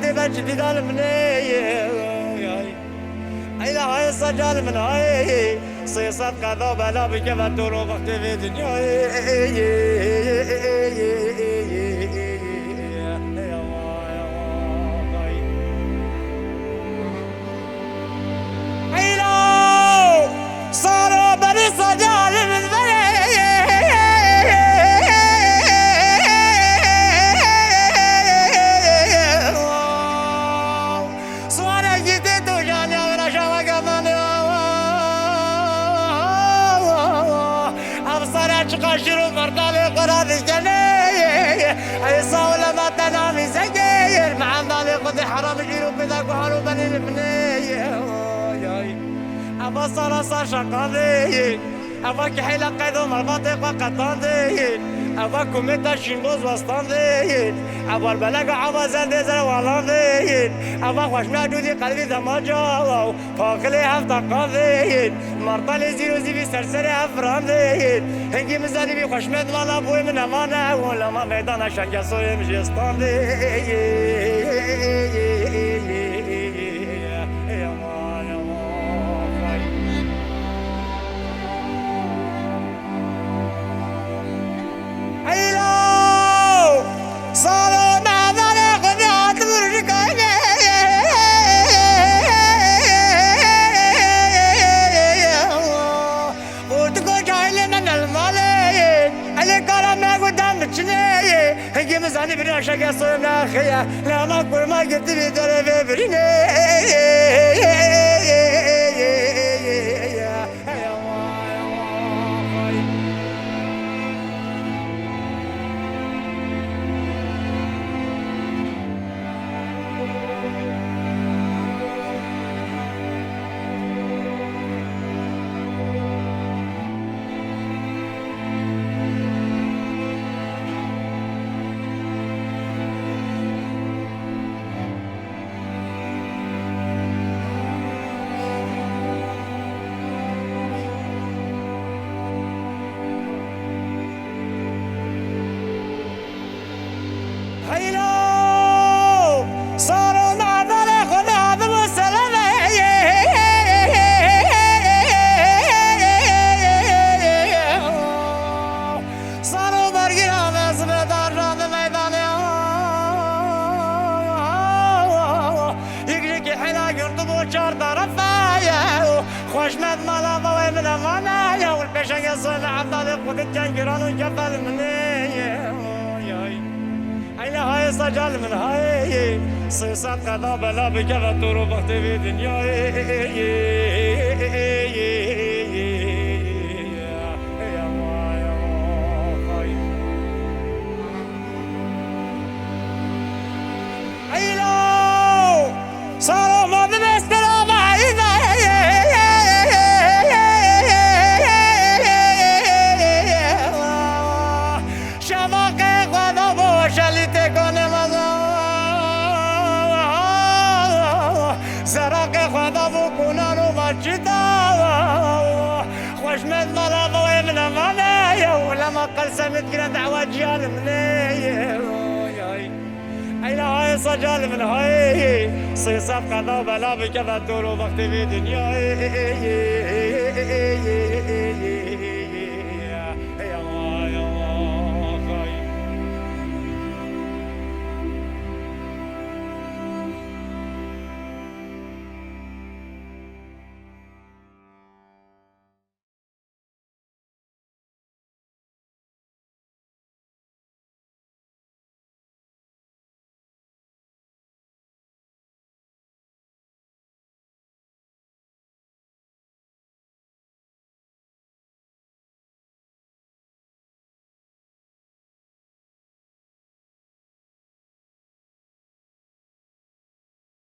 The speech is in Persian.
دي بجدي دال مني إلى هاي الصجال من هاي صيصت قضا بلا بكيف الدورو وقت في دنيا صاروا بني صجال من قشروا مرقالي قراد الجنيه اي صاولة ما تنامي زقير مع ذالي قضي حرام جيرو بذاك وحالو بني البنيه ابا صار شقاضي ابا كحيلة قيدو مرباطي وقطاندي ابا كوميتا شنغوز وسطاندي ابا البلاغ عبا زندي زروالاندي ابا خوش مادودي قلبي دماجاو فاقلي هفتا قاضي مرطالي زيرو زيبي سرسري افراندي هنگي مزاني بي خوش مد والا بوي من امانا ولا ما ميدانا شنگا سوي مجستاندي هنگی مزانی بری عشق سویم نخیه لما کرما گفتی بیداره ببرینه خوشمد مالا بوي من امانا يا والبشن يصل عبدالي قد جنجران وجبل مني اين هاي صجال من هاي صيصات قضا بلا بكيف الدور وقت في دنيا صاروا ما بنستلو بعيدا شماقي قضبو شليتي كوني مزا زراقي قضبو كونانو مجدا خوشمد ملابوي من اماني ولما قلسمت كنا دعوة جيال مني اين هاي صجال من هاي صيصات قضا بلا بكذا الدور وقت في دنيا